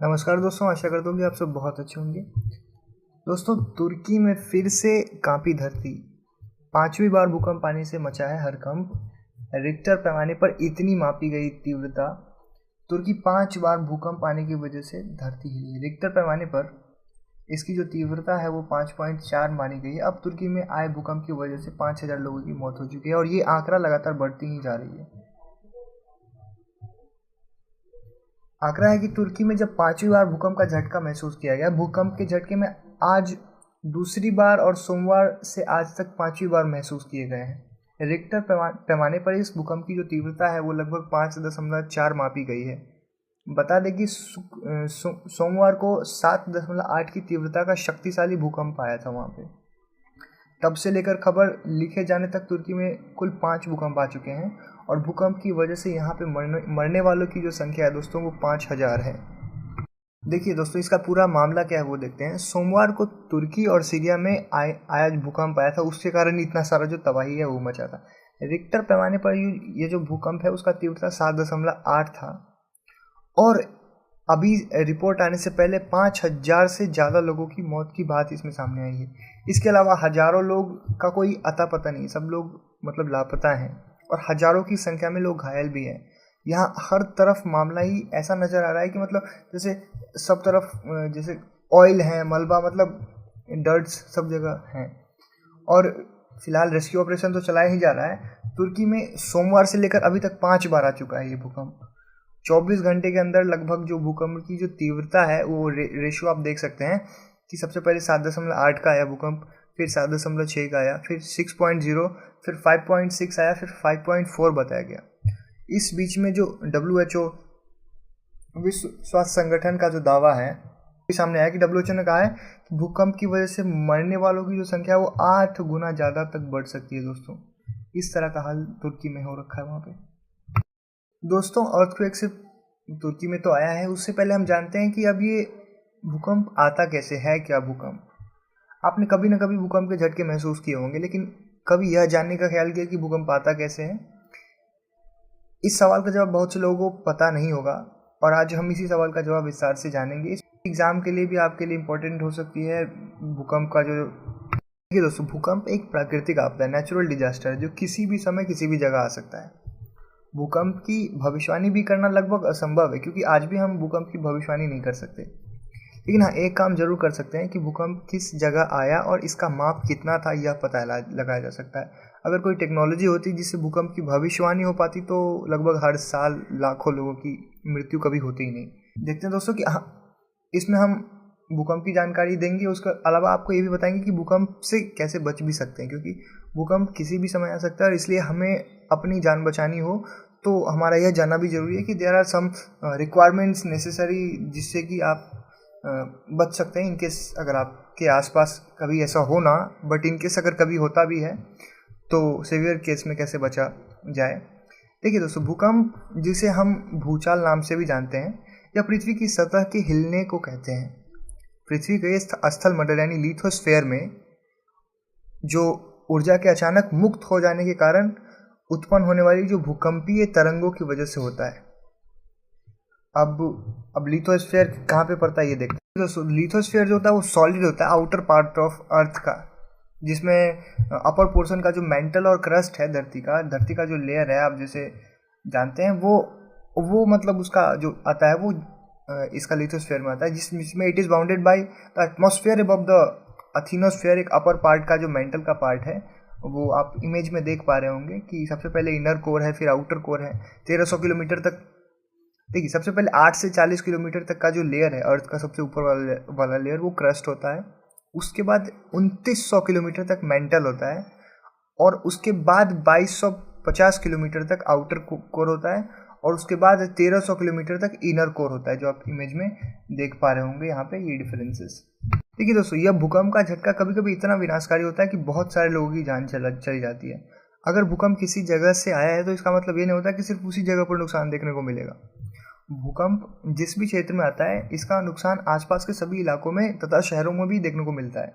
नमस्कार दोस्तों, आशा करता हूँ कि आप सब बहुत अच्छे होंगे। दोस्तों, तुर्की में फिर से कांपी धरती। पांचवी बार भूकंप आने से मचा है हड़कंप। रिक्टर पैमाने पर इतनी मापी गई तीव्रता। तुर्की 5 बार भूकंप आने की वजह से धरती हिली है। रिक्टर पैमाने पर इसकी जो तीव्रता है वो 5.4 मानी गई है। अब तुर्की में आए भूकंप की वजह से 5,000 लोगों की मौत हो चुकी है और ये आंकड़ा लगातार बढ़ती ही जा रही है। आंकड़ा है कि तुर्की में जब 5वीं बार भूकंप का झटका महसूस किया गया। भूकंप के झटके में आज दूसरी बार और सोमवार से आज तक 5वीं बार महसूस किए गए हैं। रिक्टर पैमाने पर इस भूकंप की जो तीव्रता है वो लगभग 5.4 मापी गई है। बता दें कि सोमवार को 7.8 की तीव्रता का शक्तिशाली भूकंप आया था वहाँ पे। तब से लेकर खबर लिखे जाने तक तुर्की में कुल 5 भूकंप आ चुके हैं और भूकंप की वजह से यहाँ पे मरने वालों की जो संख्या है दोस्तों वो 5,000 है। देखिए दोस्तों, इसका पूरा मामला क्या है वो देखते हैं। सोमवार को तुर्की और सीरिया में आया भूकंप आया था, उसके कारण इतना सारा जो तबाही है वो मचा था। रिक्टर पैमाने पर ये जो भूकंप है उसका तीव्रता 7.8 था और अभी रिपोर्ट आने से पहले 5,000 से ज़्यादा लोगों की मौत की बात इसमें सामने आई है। इसके अलावा हजारों लोग का कोई अता पता नहीं, सब लोग मतलब लापता हैं और हजारों की संख्या में लोग घायल भी हैं। यहाँ हर तरफ मामला ही ऐसा नज़र आ रहा है कि मतलब जैसे सब तरफ जैसे ऑयल है, मलबा, मतलब डर्ट्स सब जगह हैं। और फिलहाल रेस्क्यू ऑपरेशन तो चलाया ही जा रहा है। तुर्की में सोमवार से लेकर अभी तक 5 बार आ चुका है ये भूकंप। 24 घंटे के अंदर लगभग जो भूकंप की जो तीव्रता है वो रेशियो आप देख सकते हैं कि सबसे पहले 7.8 का आया भूकंप, फिर 7.6 का आया, फिर 6.0, फिर 5.6 आया, फिर 5.4 बताया गया। इस बीच में जो WHO विश्व स्वास्थ्य संगठन का जो दावा है सामने आया कि WHO ने कहा है कि भूकंप की वजह से मरने वालों की जो संख्या है वो 8 गुना ज़्यादा तक बढ़ सकती है। दोस्तों, इस तरह का हाल तुर्की में हो रखा है वहाँ पे। दोस्तों, अर्थक्वेक से तुर्की में तो आया है, उससे पहले हम जानते हैं कि अब ये भूकंप आता कैसे है। क्या भूकंप, आपने कभी ना कभी भूकंप के झटके महसूस किए होंगे, लेकिन कभी यह जानने का ख्याल किया कि भूकंप आता कैसे है? इस सवाल का जवाब बहुत से लोगों को पता नहीं होगा और आज हम इसी सवाल का जवाब विस्तार से जानेंगे। इस एग्जाम के लिए भी आपके लिए इम्पोर्टेंट हो सकती है भूकंप का जो। देखिए दोस्तों, भूकंप एक प्राकृतिक आपदा है, नेचुरल डिजास्टर है जो किसी भी समय किसी भी जगह आ सकता है। भूकंप की भविष्यवाणी भी करना लगभग असंभव है क्योंकि आज भी हम भूकंप की भविष्यवाणी नहीं कर सकते। लेकिन हाँ, एक काम जरूर कर सकते हैं कि भूकंप किस जगह आया और इसका माप कितना था यह पता लगाया जा सकता है। अगर कोई टेक्नोलॉजी होती जिससे भूकंप की भविष्यवाणी हो पाती तो लगभग हर साल लाखों लोगों की मृत्यु कभी होती ही नहीं। देखते हैं दोस्तों कि इसमें हम भूकंप की जानकारी देंगे, उसके अलावा आपको ये भी बताएंगे कि भूकंप से कैसे बच भी सकते हैं, क्योंकि भूकंप किसी भी समय आ सकता है और इसलिए हमें अपनी जान बचानी हो तो हमारा यह जानना भी जरूरी है कि there are some requirements necessary जिससे कि आप बच सकते हैं इनकेस अगर आपके आसपास कभी ऐसा हो ना, बट इनकेस अगर कभी होता भी है तो सीवियर केस में कैसे बचा जाए। देखिए दोस्तों, भूकंप जिसे हम भूचाल नाम से भी जानते हैं या पृथ्वी की सतह के हिलने को कहते हैं। पृथ्वी के स्थल मंडल यानी लिथोस्फेयर में जो ऊर्जा के अचानक मुक्त हो जाने के कारण उत्पन्न होने वाली जो भूकंपीय तरंगों की वजह से होता है। अब लिथोस्फेयर कहाँ पे पड़ता है ये देखते हैं। दोस्तों, लिथोस्फेयर जो होता है वो सॉलिड होता है, आउटर पार्ट ऑफ अर्थ का, जिसमें अपर पोर्शन का जो मेंटल और क्रस्ट है धरती का जो लेयर है आप जैसे जानते हैं वो मतलब उसका जो आता है वो इसका लिथोस्फेयर में आता है, जिसमें it is bounded by the atmosphere above the asthenosphere. एक अपर पार्ट का जो मेंटल का पार्ट है वो आप इमेज में देख पा रहे होंगे कि सबसे पहले इनर कोर है, फिर आउटर कोर है। 1300 किलोमीटर तक, देखिए सबसे पहले 8 से 40 किलोमीटर तक का जो लेयर है अर्थ का सबसे ऊपर वाला लेयर वो क्रस्ट होता है। उसके बाद 2900 किलोमीटर तक मेंटल होता है और उसके बाद 2250 किलोमीटर तक आउटर कोर होता है और उसके बाद 1300 किलोमीटर तक इनर कोर होता है, जो आप इमेज में देख पा रहे होंगे यहाँ पे ये डिफरेंसेस। देखिए दोस्तों, यह भूकंप का झटका कभी कभी इतना विनाशकारी होता है कि बहुत सारे लोगों की जान चली जाती है। अगर भूकंप किसी जगह से आया है तो इसका मतलब ये नहीं होता कि सिर्फ उसी जगह पर नुकसान देखने को मिलेगा। भूकंप जिस भी क्षेत्र में आता है इसका नुकसान आसपास के सभी इलाकों में तथा शहरों में भी देखने को मिलता है।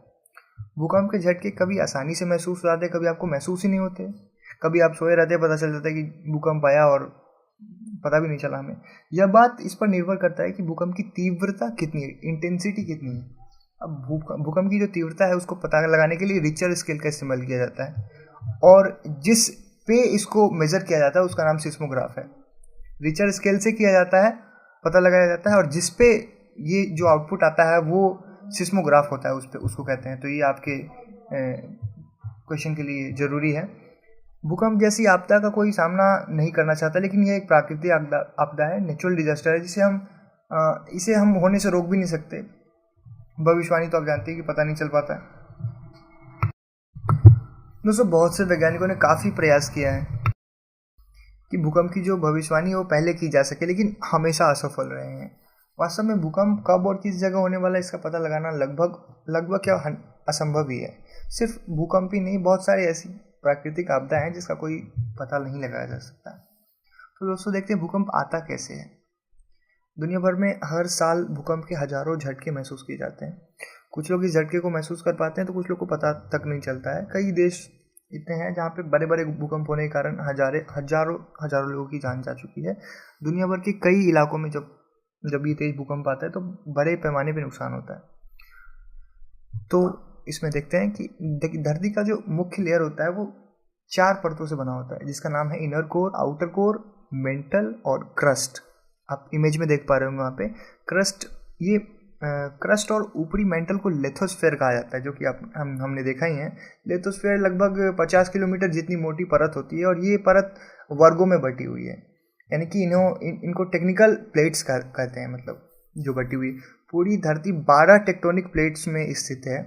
भूकंप के झटके कभी आसानी से महसूस हो जाते हैं, कभी आपको महसूस ही नहीं होते। कभी आप सोए रहते हैं, पता चल जाता है कि भूकंप आया और पता भी नहीं चला हमें। यह बात इस पर निर्भर करता है कि भूकंप की तीव्रता कितनी है, इंटेंसिटी कितनी है। अब भूकंप की जो तीव्रता है उसको पता लगाने के लिए रिक्टर स्केल का इस्तेमाल किया जाता है, और जिस पे इसको मेजर किया जाता है उसका नाम सिस्मोग्राफ है। रिक्टर स्केल से किया जाता है, पता लगाया जाता है, और जिस पे ये जो आउटपुट आता है वो सिस्मोग्राफ होता है, उस पे उसको कहते हैं। तो ये आपके क्वेश्चन के लिए ज़रूरी है। भूकंप जैसी आपदा का कोई सामना नहीं करना चाहता, लेकिन यह एक प्राकृतिक आपदा है, नेचुरल डिजास्टर है, इसे हम होने से रोक भी नहीं सकते। भविष्यवाणी तो आप जानते हैं कि पता नहीं चल पाता है। दोस्तों, बहुत से वैज्ञानिकों ने काफ़ी प्रयास किया है कि भूकंप की जो भविष्यवाणी है वो पहले की जा सके, लेकिन हमेशा असफल रहे हैं। वास्तव में भूकंप कब और किस जगह होने वाला है इसका पता लगाना लगभग क्या असंभव ही है। सिर्फ भूकंप ही नहीं, बहुत सारी ऐसी प्राकृतिक आपदा हैं जिसका कोई पता नहीं लगाया जा सकता। तो दोस्तों, देखते हैं भूकंप आता कैसे है। दुनिया भर में हर साल भूकंप के हजारों झटके महसूस किए जाते हैं। कुछ लोग इस झटके को महसूस कर पाते हैं तो कुछ लोग को पता तक नहीं चलता है। कई देश इतने हैं जहाँ पे बड़े बड़े भूकंप होने के कारण हजारों लोगों की जान जा चुकी है। दुनिया भर के कई इलाकों में जब ये तेज भूकंप आता है तो बड़े पैमाने पे नुकसान होता है। तो इसमें देखते हैं कि धरती का जो मुख्य लेयर होता है वो 4 परतों से बना होता है, जिसका नाम है inner core, outer core, mental और क्रस्ट। आप इमेज में देख पा रहे होंगे वहाँ पे क्रस्ट और ऊपरी मेंटल को लिथोस्फीयर कहा जाता है, जो कि हमने देखा ही है। लिथोस्फीयर लगभग 50 किलोमीटर जितनी मोटी परत होती है, और ये परत वर्गों में बटी हुई है, यानी कि इनको टेक्निकल प्लेट्स कहते हैं, मतलब जो बटी हुई। पूरी धरती 12 टेक्टोनिक प्लेट्स में स्थित है।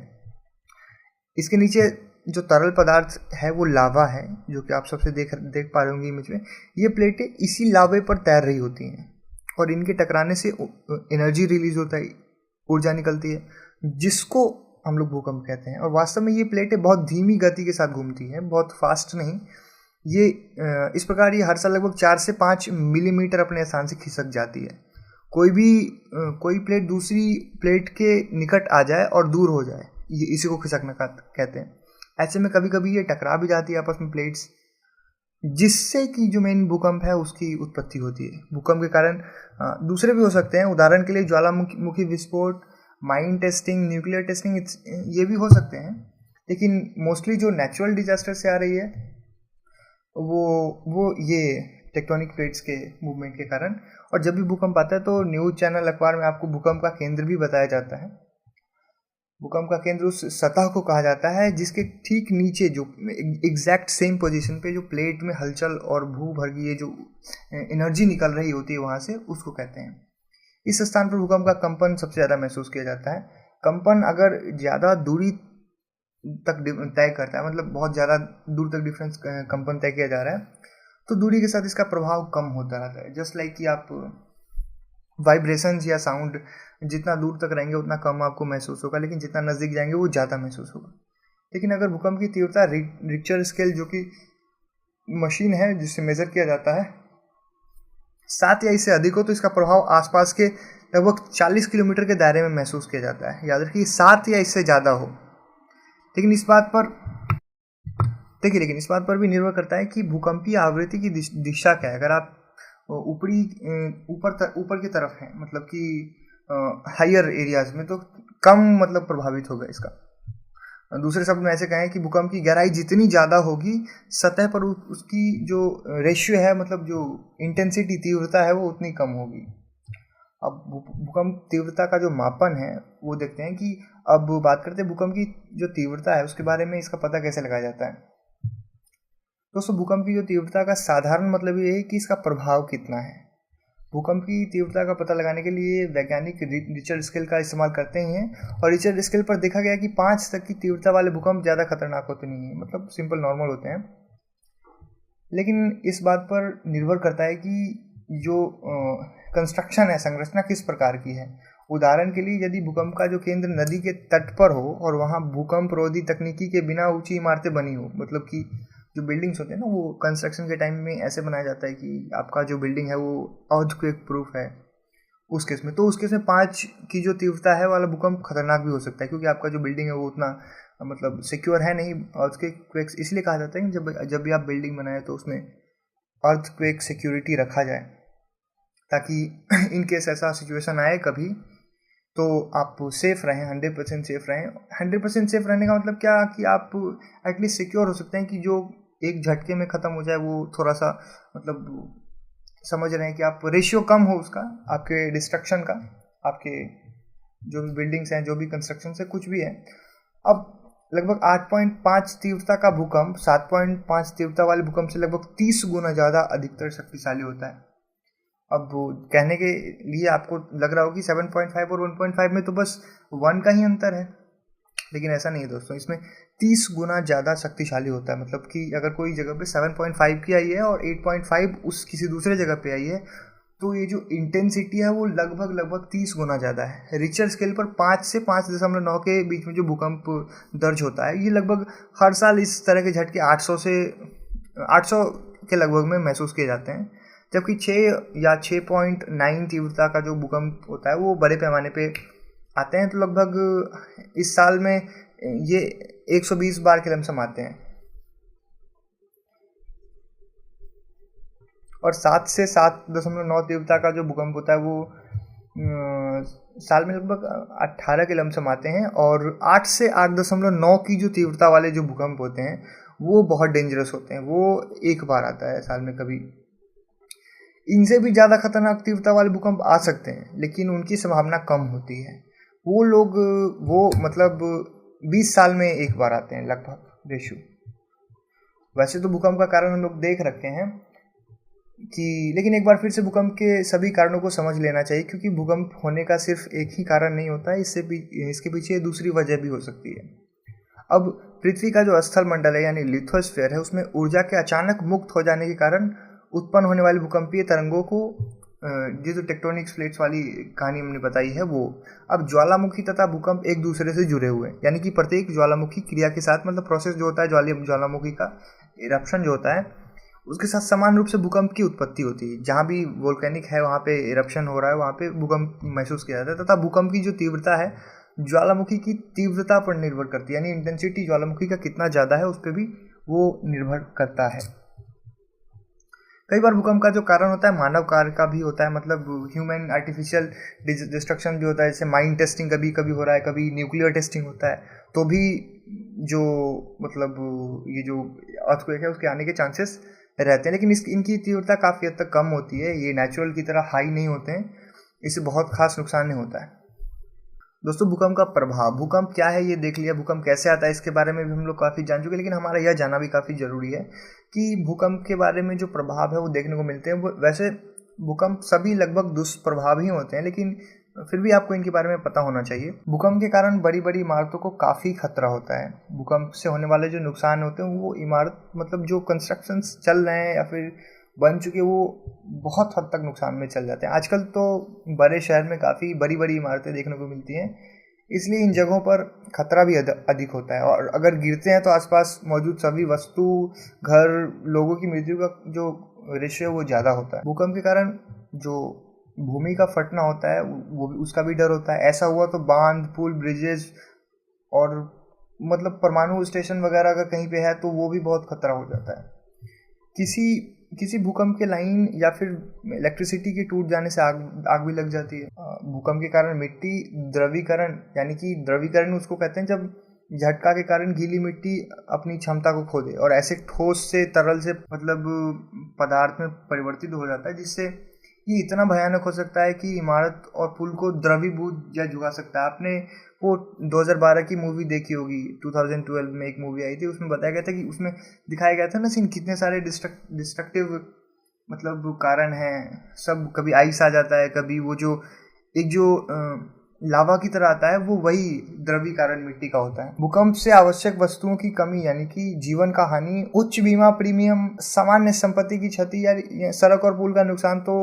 इसके नीचे जो तरल पदार्थ है वो लावा है, जो कि आप सबसे देख पा रहे होंगे इमेज में। ये प्लेटें इसी लावे पर तैर रही होती हैं, और इनके टकराने से एनर्जी रिलीज होता है, ऊर्जा निकलती है, जिसको हम लोग भूकंप कहते हैं। और वास्तव में ये प्लेटें बहुत धीमी गति के साथ घूमती हैं, बहुत फास्ट नहीं। ये इस प्रकार ये हर साल लगभग 4 से 5 मिलीमीटर अपने स्थान से खिसक जाती है। कोई प्लेट दूसरी प्लेट के निकट आ जाए और दूर हो जाए, ये इसी को खिसकना कहते हैं। ऐसे में कभी कभी ये टकरा भी जाती है आपस में प्लेट्स, जिससे कि जो मेन भूकंप है उसकी उत्पत्ति होती है। भूकंप के कारण दूसरे भी हो सकते हैं, उदाहरण के लिए ज्वालामुखी विस्फोट, माइन टेस्टिंग, न्यूक्लियर टेस्टिंग, ये भी हो सकते हैं। लेकिन मोस्टली जो नेचुरल डिजास्टर से आ रही है वो ये टेक्टोनिक प्लेट्स के मूवमेंट के कारण। और जब भी भूकंप आता है तो न्यूज चैनल, अखबार में आपको भूकंप का केंद्र भी बताया जाता है। भूकंप का केंद्र उस सतह को कहा जाता है जिसके ठीक नीचे, जो एग्जैक्ट सेम पोजीशन पे जो प्लेट में हलचल और भूभर्गीय जो एनर्जी निकल रही होती है वहाँ से, उसको कहते हैं। इस स्थान पर भूकंप का कंपन सबसे ज़्यादा महसूस किया जाता है। कंपन अगर ज़्यादा दूरी तक तय करता है, मतलब बहुत ज़्यादा दूर तक डिफरेंस कंपन तय किया जा रहा है, तो दूरी के साथ इसका प्रभाव कम होता रहता है। जस्ट लाइक कि आप वाइब्रेशंस या साउंड जितना दूर तक रहेंगे उतना कम आपको महसूस होगा, लेकिन जितना नज़दीक जाएंगे वो ज़्यादा महसूस होगा। लेकिन अगर भूकंप की तीव्रता रिक्टर स्केल, जो कि मशीन है जिससे मेजर किया जाता है, 7 या इससे अधिक हो, तो इसका प्रभाव आसपास के लगभग 40 किलोमीटर के दायरे में महसूस किया जाता है। याद रखिए 7 या इससे ज़्यादा हो। लेकिन इस बात पर भी निर्भर करता है कि भूकंपीय आवृत्ति की दिशा क्या है। अगर आप ऊपर की तरफ हैं, मतलब कि हायर एरियाज में, तो कम मतलब प्रभावित होगा इसका। दूसरे शब्द में ऐसे कहें कि भूकंप की गहराई जितनी ज़्यादा होगी, सतह पर उसकी जो रेशियो है, मतलब जो इंटेंसिटी, तीव्रता है, वो उतनी कम होगी। अब भूकंप तीव्रता का जो मापन है वो देखते हैं कि अब बात करते हैं भूकंप की जो तीव्रता है उसके बारे में। इसका पता कैसे लगाया जाता है? दोस्तों, भूकंप की जो तीव्रता का साधारण मतलब ये है कि इसका प्रभाव कितना है। भूकंप की तीव्रता का पता लगाने के लिए वैज्ञानिक रिचर्ड स्केल का इस्तेमाल करते ही हैं, और रिचर्ड स्केल पर देखा गया कि 5 तक की तीव्रता वाले भूकंप ज़्यादा खतरनाक होते नहीं हैं, मतलब सिंपल नॉर्मल होते हैं। लेकिन इस बात पर निर्भर करता है कि जो कंस्ट्रक्शन है, संरचना किस प्रकार की है। उदाहरण के लिए, यदि भूकंप का जो केंद्र नदी के तट पर हो और वहाँ भूकंप रोधी तकनीकी के बिना ऊंची इमारतें बनी हो, मतलब कि जो बिल्डिंग्स होते हैं ना, वो कंस्ट्रक्शन के टाइम में ऐसे बनाया जाता है कि आपका जो बिल्डिंग है वो अर्थक्वेक प्रूफ है, उस केस में 5 की जो तीव्रता है वाला भूकंप खतरनाक भी हो सकता है, क्योंकि आपका जो बिल्डिंग है वो उतना मतलब सिक्योर है नहीं। अर्थक्वेक इसलिए कहा जाता है कि जब भी आप बिल्डिंग बनाए तो उसमें अर्थक्वेक सिक्योरिटी रखा जाए, ताकि इन केस ऐसा सिचुएशन आए कभी तो आप सेफ रहें, 100% सेफ रहें। 100% सेफ रहने का मतलब क्या कि आप एटलीस्ट सिक्योर हो सकते हैं कि जो एक झटके में ख़त्म हो जाए वो थोड़ा सा, मतलब समझ रहे हैं कि आप रेशियो कम हो उसका, आपके डिस्ट्रक्शन का, आपके जो भी बिल्डिंग्स हैं, जो भी कंस्ट्रक्शन है, कुछ भी है। अब लगभग 8.5 तीव्रता का भूकंप 7.5 तीव्रता वाले भूकंप से लगभग 30 गुना ज़्यादा अधिकतर शक्तिशाली होता है। अब कहने के लिए आपको लग रहा हो कि 7.5 और 1.5 में तो बस 1 का ही अंतर है, लेकिन ऐसा नहीं है दोस्तों, इसमें 30 गुना ज़्यादा शक्तिशाली होता है। मतलब कि अगर कोई जगह पे 7.5 की आई है और 8.5 उस किसी दूसरे जगह पे आई है, तो ये जो इंटेंसिटी है वो लगभग 30 गुना ज़्यादा है। रिक्टर स्केल पर 5 से 5.9 के बीच में जो भूकंप दर्ज होता है, ये लगभग हर साल इस तरह के झटके 800 के लगभग में महसूस किए जाते हैं। जबकि 6 या 6.9 तीव्रता का जो भूकंप होता है वो बड़े पैमाने पे आते हैं, तो लगभग इस साल में ये 120 बार के लमसम आते हैं। और 7 से 7.9 तीव्रता का जो भूकंप होता है वो साल में लगभग 18 के लमसम आते हैं। और 8 से 8.9 की जो तीव्रता वाले जो भूकंप होते हैं वो बहुत डेंजरस होते हैं, वो एक बार आता है साल में कभी। इनसे भी ज़्यादा खतरनाक तीव्रता वाले भूकंप आ सकते हैं, लेकिन उनकी संभावना कम होती है। वो मतलब 20 साल में एक बार आते हैं लगभग रेशो। वैसे तो भूकंप का कारण हम लोग देख रखे हैं कि, लेकिन एक बार फिर से भूकंप के सभी कारणों को समझ लेना चाहिए, क्योंकि भूकंप होने का सिर्फ एक ही कारण नहीं होता है, इसके पीछे दूसरी वजह भी हो सकती है। अब पृथ्वी का जो स्थल मंडल है यानी लिथोस्फीयर है, उसमें ऊर्जा के अचानक मुक्त हो जाने के कारण उत्पन्न होने वाली भूकंपीय तरंगों को, जो टेक्टोनिक प्लेट्स वाली कहानी हमने बताई है वो, अब ज्वालामुखी तथा भूकंप एक दूसरे से जुड़े हुए हैं। यानी कि प्रत्येक ज्वालामुखी क्रिया के साथ, मतलब प्रोसेस जो होता है ज्वालामुखी का इरप्शन जो होता है, उसके साथ समान रूप से भूकंप की उत्पत्ति होती है। जहाँ भी वोल्केनिक है वहाँ पे इरप्शन हो रहा है, वहाँ पे भूकंप महसूस किया जाता है। तथा भूकंप की जो तीव्रता है ज्वालामुखी की तीव्रता पर निर्भर करती है, यानी इंटेंसिटी ज्वालामुखी का कितना ज़्यादा है उस पर भी वो निर्भर करता है। कई बार भूकंप का जो कारण होता है मानव कार्य का भी होता है, मतलब ह्यूमन आर्टिफिशियल डिस्ट्रक्शन भी होता है। जैसे माइन टेस्टिंग कभी कभी हो रहा है, कभी न्यूक्लियर टेस्टिंग होता है, तो भी जो मतलब ये जो अर्थक्वेक है उसके आने के चांसेस रहते हैं। लेकिन इनकी तीव्रता काफ़ी हद तक कम होती है, ये नेचुरल की तरह हाई नहीं होते हैं, इससे बहुत खास नुकसान नहीं होता है। दोस्तों, भूकंप का प्रभाव, भूकंप क्या है ये देख लिया, भूकंप कैसे आता है इसके बारे में भी हम लोग काफ़ी जान चुके, लेकिन हमारा यह जानना भी काफ़ी ज़रूरी है कि भूकंप के बारे में जो प्रभाव है वो देखने को मिलते हैं। वैसे भूकंप सभी लगभग दुष्प्रभाव ही होते हैं, लेकिन फिर भी आपको इनके बारे में पता होना चाहिए। भूकंप के कारण बड़ी बड़ी इमारतों को काफ़ी खतरा होता है। भूकंप से होने वाले जो नुकसान होते हैं वो इमारत, मतलब जो कंस्ट्रक्शंस चल रहे हैं या फिर बन चुके, वो बहुत हद तक नुकसान में चल जाते हैं। आजकल तो बड़े शहर में काफ़ी बड़ी बड़ी इमारतें देखने को मिलती हैं, इसलिए इन जगहों पर खतरा भी अधिक होता है। और अगर गिरते हैं तो आसपास मौजूद सभी वस्तु, घर, लोगों की मृत्यु का जो रेशियो वो ज़्यादा होता है। भूकंप के कारण जो भूमि का फटना होता है वो भी, उसका भी डर होता है। ऐसा हुआ तो बांध, पुल, ब्रिजेस और मतलब परमाणु स्टेशन वगैरह अगर कहीं पे है तो वो भी बहुत खतरा हो जाता है। किसी भूकंप के लाइन या फिर इलेक्ट्रिसिटी के टूट जाने से आग भी लग जाती है। भूकंप के कारण मिट्टी द्रवीकरण, यानी कि द्रवीकरण उसको कहते हैं जब झटका के कारण गीली मिट्टी अपनी क्षमता को खो दे और ऐसे ठोस से तरल से मतलब पदार्थ में परिवर्तित हो जाता है, जिससे ये इतना भयानक हो सकता है कि इमारत और पुल को द्रवीभूत या झुका सकता है। आपने वो 2012 की मूवी देखी होगी, 2012 में एक मूवी आई थी, उसमें बताया गया था कि उसमें दिखाया गया था ना सीन, कितने सारे डिस्ट्रक्टिव मतलब कारण हैं सब। कभी आइस आ जाता है, कभी वो जो एक जो लावा की तरह आता है, वो वही द्रवीकरण मिट्टी का होता है। भूकंप से आवश्यक वस्तुओं की कमी यानी कि जीवन का हानि, उच्च बीमा प्रीमियम, सामान्य संपत्ति की क्षति या सड़क और पुल का नुकसान तो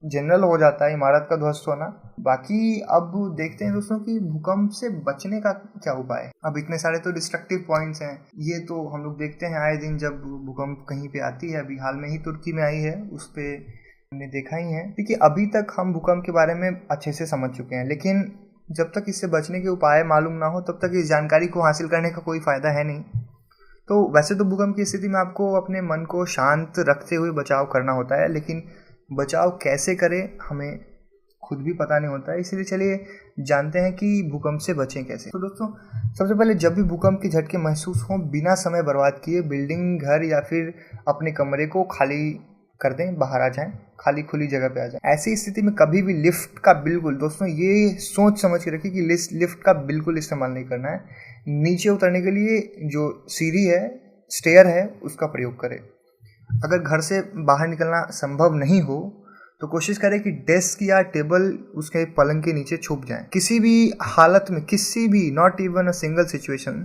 जनरल हो जाता है, इमारत का ध्वस्त होना। बाकी अब देखते हैं दोस्तों कि भूकंप से बचने का क्या उपाय है। अब इतने सारे तो डिस्ट्रक्टिव पॉइंट्स हैं, ये तो हम लोग देखते हैं आए दिन जब भूकंप कहीं पे आती है। अभी हाल में ही तुर्की में आई है, उस पर हमने देखा ही है। देखिए, अभी तक हम भूकंप के बारे में अच्छे से समझ चुके हैं, लेकिन जब तक इससे बचने के उपाय मालूम ना हो तब तक इस जानकारी को हासिल करने का कोई फ़ायदा है नहीं। तो वैसे तो भूकंप की स्थिति में आपको अपने मन को शांत रखते हुए बचाव करना होता है, लेकिन बचाव कैसे करें हमें खुद भी पता नहीं होता है। इसीलिए चलिए जानते हैं कि भूकंप से बचें कैसे। तो दोस्तों, सबसे पहले जब भी भूकंप के झटके महसूस हों, बिना समय बर्बाद किए बिल्डिंग, घर या फिर अपने कमरे को खाली कर दें, बाहर आ जाएं, खाली खुली जगह पे आ जाएं। ऐसी स्थिति में कभी भी लिफ्ट का बिल्कुल, दोस्तों ये सोच समझ के रखिए कि लिफ्ट का बिल्कुल इस्तेमाल नहीं करना है। नीचे उतरने के लिए जो सीढ़ी है, स्टेयर है, उसका प्रयोग करें। अगर घर से बाहर निकलना संभव नहीं हो तो कोशिश करें कि डेस्क या टेबल, उसके पलंग के नीचे छुप जाएं। किसी भी हालत में, किसी भी, not even a single situation,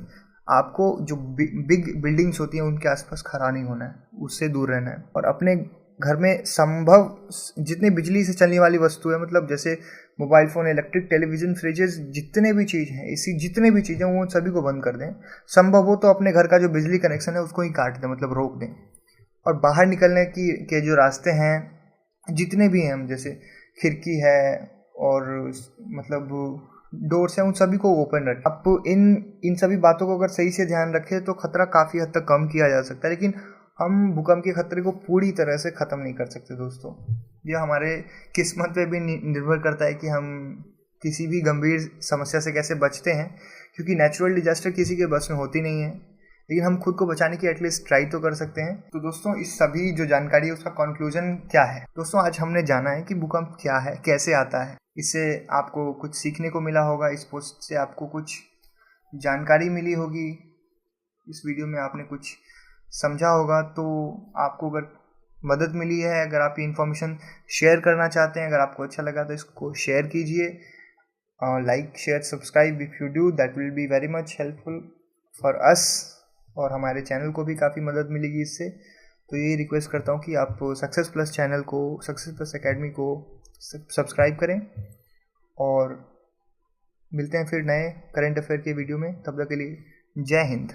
आपको जो बिग बिल्डिंग्स होती हैं उनके आसपास खड़ा नहीं होना है, उससे दूर रहना है। और अपने घर में संभव जितनी बिजली से चलने वाली वस्तु है, मतलब जैसे mobile phone, electric, television, freezes, जितने भी चीज़ हैं, इसी जितने भी चीज़ें, वो सभी को बंद कर दें। संभव हो तो अपने घर का जो बिजली कनेक्शन है उसको ही काट दें, मतलब रोक दें। और बाहर निकलने के जो रास्ते हैं जितने भी हैं, जैसे खिड़की है और मतलब डोर्स हैं, उन सभी को ओपन रखें। अब इन सभी बातों को अगर सही से ध्यान रखें तो खतरा काफ़ी हद तक कम किया जा सकता है, लेकिन हम भूकंप के खतरे को पूरी तरह से ख़त्म नहीं कर सकते दोस्तों। यह हमारे किस्मत पे भी निर्भर करता है कि हम किसी भी गंभीर समस्या से कैसे बचते हैं, क्योंकि नेचुरल डिजास्टर किसी के बस में होती नहीं है, लेकिन हम खुद को बचाने की एटलीस्ट ट्राई तो कर सकते हैं। तो दोस्तों, इस सभी जो जानकारी है उसका कंक्लूजन क्या है? दोस्तों, आज हमने जाना है कि भूकंप क्या है, कैसे आता है। इससे आपको कुछ सीखने को मिला होगा, इस पोस्ट से आपको कुछ जानकारी मिली होगी, इस वीडियो में आपने कुछ समझा होगा। तो आपको अगर मदद मिली है, अगर आप ये इन्फॉर्मेशन शेयर करना चाहते हैं, अगर आपको अच्छा लगा तो इसको शेयर कीजिए। Like, share, subscribe if you do, that will be very much helpful for us, और हमारे चैनल को भी काफ़ी मदद मिलेगी इससे। तो ये रिक्वेस्ट करता हूँ कि आप सक्सेस प्लस चैनल को, सक्सेस प्लस एकेडमी को सब्सक्राइब करें, और मिलते हैं फिर नए करंट अफेयर के वीडियो में। तब तक के लिए जय हिंद।